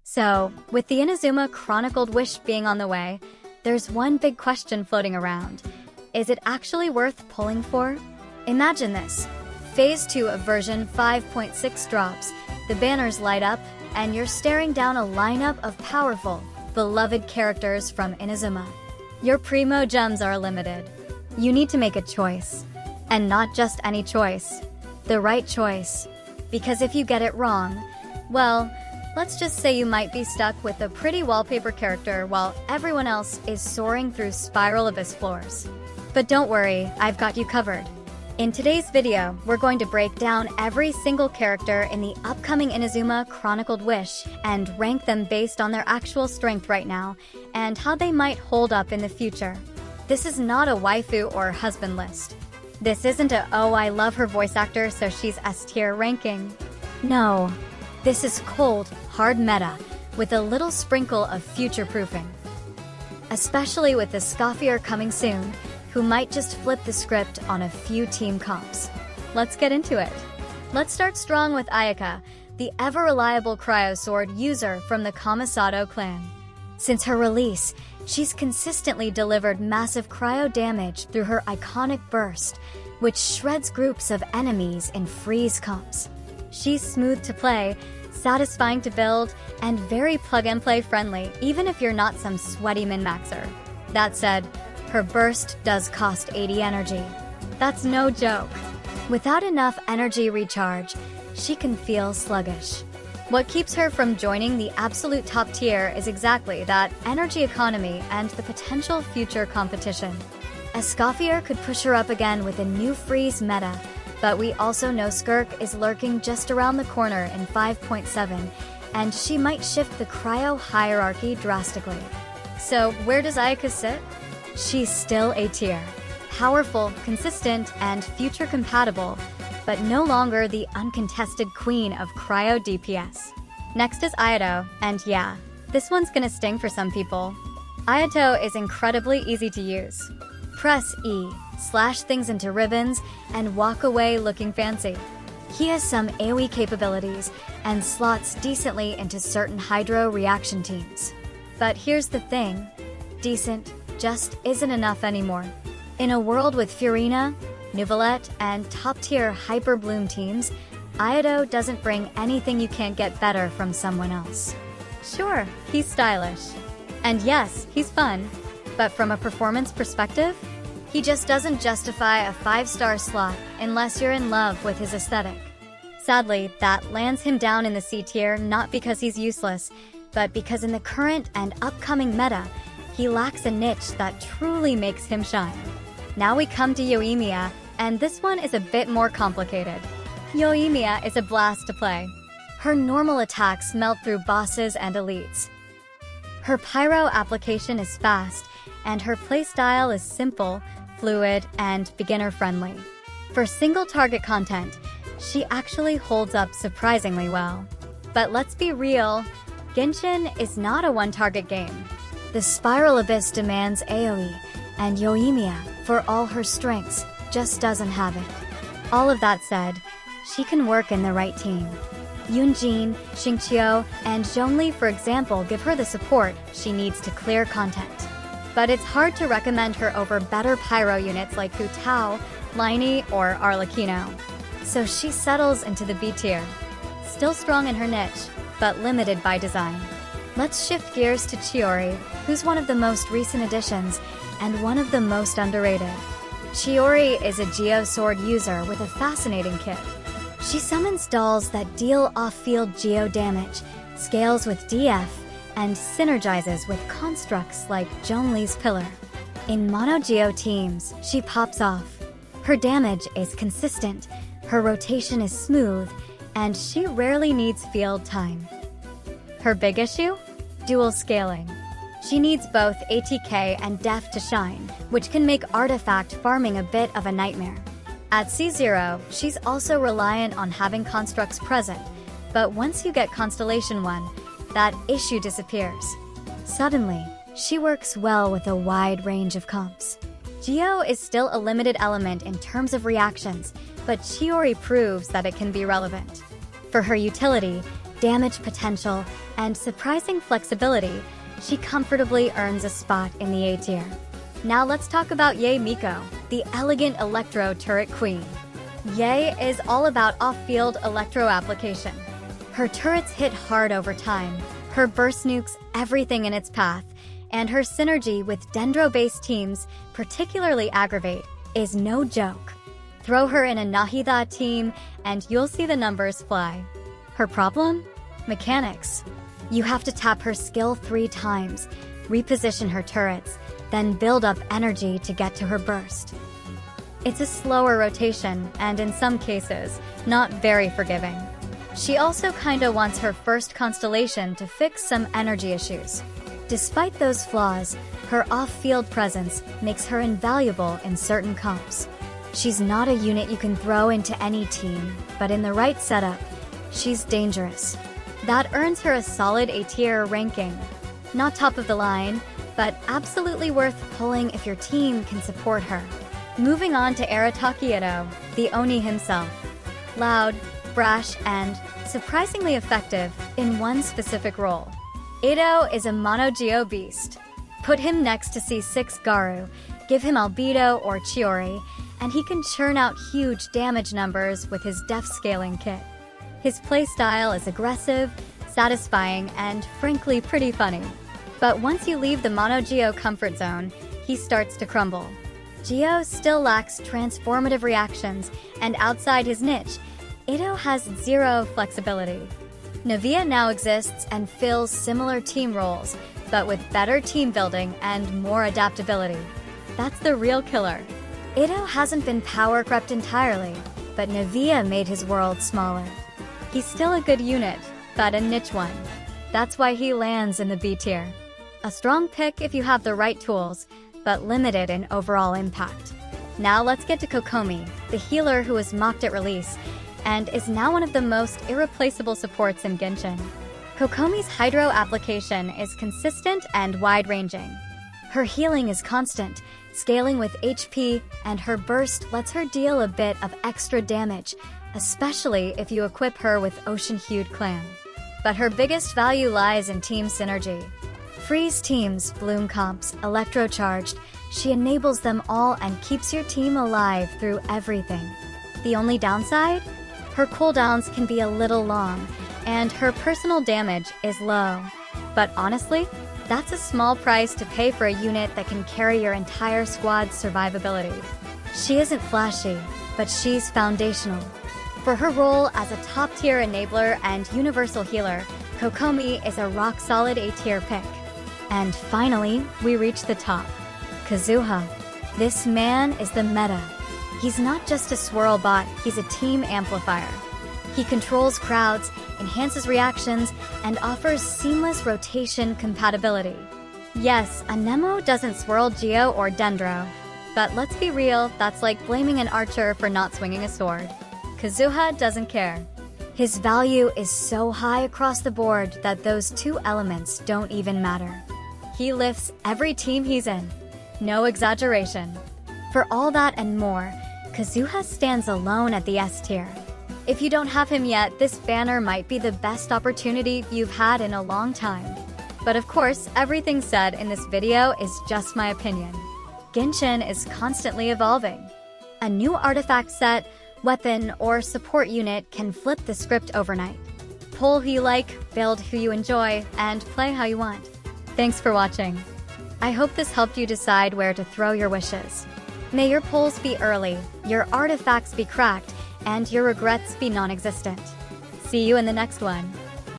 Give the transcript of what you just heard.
So, with the Inazuma Chronicled Wish being on the way, there's one big question floating around. Is it actually worth pulling for? Imagine this. Phase 2 of version 5.6 drops, the banners light up, and you're staring down a lineup of powerful, beloved characters from Inazuma. Your primo gems are limited. You need to make a choice. And not just any choice. The right choice. Because if you get it wrong, well, let's just say you might be stuck with a pretty wallpaper character while everyone else is soaring through spiral abyss floors. But don't worry, I've got you covered. In today's video, we're going to break down every single character in the upcoming Inazuma Chronicled Wish and rank them based on their actual strength right now and how they might hold up in the future. This is not a waifu or husband list. This isn't a "oh, I love her voice actor so she's S-tier" ranking. No, this is cold, hard meta with a little sprinkle of future-proofing. Especially with the Scoffier coming soon, who might just flip the script on a few team comps. Let's get into it. Let's start strong with Ayaka, the ever-reliable cryo sword user from the Kamisato clan. Since her release, she's consistently delivered massive cryo damage through her iconic burst, which shreds groups of enemies in freeze comps. She's smooth to play, satisfying to build, and very plug-and-play friendly even if you're not some sweaty min-maxer. That said, her burst does cost 80 energy. That's no joke. Without enough energy recharge, she can feel sluggish. What keeps her from joining the absolute top tier is exactly that energy economy and the potential future competition. A Scoffier could push her up again with a new freeze meta, but we also know Skirk is lurking just around the corner in 5.7, and she might shift the cryo hierarchy drastically. So where does Ayaka sit? She's still A tier. Powerful, consistent, and future compatible, but no longer the uncontested queen of cryo DPS. Next is Ayato, and yeah, this one's gonna sting for some people. Ayato is incredibly easy to use. Press E, slash things into ribbons, and walk away looking fancy. He has some AoE capabilities and slots decently into certain Hydro reaction teams. But here's the thing, decent just isn't enough anymore. In a world with Furina, Nuvolette, and top-tier Hyper Bloom teams, Ayato doesn't bring anything you can't get better from someone else. Sure, he's stylish. And yes, he's fun. But from a performance perspective, he just doesn't justify a 5-star slot unless you're in love with his aesthetic. Sadly, that lands him down in the C tier not because he's useless, but because in the current and upcoming meta, he lacks a niche that truly makes him shine. Now we come to Yoimiya, and this one is a bit more complicated. Yoimiya is a blast to play. Her normal attacks melt through bosses and elites. Her pyro application is fast, and her playstyle is simple, fluid, and beginner-friendly. For single-target content, she actually holds up surprisingly well. But let's be real, Genshin is not a one-target game. The Spiral Abyss demands AoE, and Yoimiya, for all her strengths, just doesn't have it. All of that said, she can work in the right team. Yunjin, Xingqiu, and Zhongli, for example, give her the support she needs to clear content. But it's hard to recommend her over better pyro units like Hu Tao, Liney, or Arlecchino. So she settles into the B tier. Still strong in her niche, but limited by design. Let's shift gears to Chiori, who's one of the most recent additions and one of the most underrated. Chiori is a Geo Sword user with a fascinating kit. She summons dolls that deal off-field Geo damage, scales with DF, and synergizes with constructs like Zhongli's Pillar. In Mono Geo teams, she pops off. Her damage is consistent, her rotation is smooth, and she rarely needs field time. Her big issue? Dual scaling. She needs both ATK and Def to shine, which can make artifact farming a bit of a nightmare. At C0, she's also reliant on having constructs present, but once you get Constellation 1, that issue disappears. Suddenly, she works well with a wide range of comps. Geo is still a limited element in terms of reactions, but Chiori proves that it can be relevant. For her utility, damage potential, and surprising flexibility, she comfortably earns a spot in the A tier. Now let's talk about Yae Miko, the elegant electro turret queen. Yae is all about off-field electro application. Her turrets hit hard over time, her burst nukes everything in its path, and her synergy with Dendro-based teams, particularly Aggravate, is no joke. Throw her in a Nahida team and you'll see the numbers fly. Her problem? Mechanics. You have to tap her skill 3 times, reposition her turrets, then build up energy to get to her burst. It's a slower rotation, and in some cases, not very forgiving. She also kinda wants her first constellation to fix some energy issues. Despite those flaws, her off-field presence makes her invaluable in certain comps. She's not a unit you can throw into any team, but in the right setup, she's dangerous. That earns her a solid A-tier ranking. Not top of the line, but absolutely worth pulling if your team can support her. Moving on to Arataki Itto, the Oni himself. Loud, brash, and surprisingly effective in one specific role. Itto is a mono-geo beast. Put him next to C6 Garu, give him Albedo or Chiori, and he can churn out huge damage numbers with his def scaling kit. His playstyle is aggressive, satisfying, and frankly pretty funny. But once you leave the mono-geo comfort zone, he starts to crumble. Geo still lacks transformative reactions, and outside his niche, Itto has zero flexibility. Navia now exists and fills similar team roles, but with better team building and more adaptability. That's the real killer. Itto hasn't been power crept entirely, but Navia made his world smaller. He's still a good unit, but a niche one. That's why he lands in the B tier. A strong pick if you have the right tools, but limited in overall impact. Now let's get to Kokomi, the healer who was mocked at release, and is now one of the most irreplaceable supports in Genshin. Kokomi's Hydro application is consistent and wide-ranging. Her healing is constant, scaling with HP, and her burst lets her deal a bit of extra damage, especially if you equip her with Ocean-Hued Clan. But her biggest value lies in team synergy. Freeze teams, Bloom comps, Electrocharged, she enables them all and keeps your team alive through everything. The only downside? Her cooldowns can be a little long, and her personal damage is low. But honestly, that's a small price to pay for a unit that can carry your entire squad's survivability. She isn't flashy, but she's foundational. For her role as a top-tier enabler and universal healer, Kokomi is a rock-solid A-tier pick. And finally, we reach the top. Kazuha. This man is the meta. He's not just a swirl bot, he's a team amplifier. He controls crowds, enhances reactions, and offers seamless rotation compatibility. Yes, a Nemo doesn't swirl Geo or Dendro, but let's be real, that's like blaming an archer for not swinging a sword. Kazuha doesn't care. His value is so high across the board that those two elements don't even matter. He lifts every team he's in. No exaggeration. For all that and more, Kazuha stands alone at the S tier. If you don't have him yet, this banner might be the best opportunity you've had in a long time. But of course, everything said in this video is just my opinion. Genshin is constantly evolving. A new artifact set, weapon, or support unit can flip the script overnight. Pull who you like, build who you enjoy, and play how you want. Thanks for watching. I hope this helped you decide where to throw your wishes. May your pulls be early, your artifacts be cracked, and your regrets be non-existent. See you in the next one.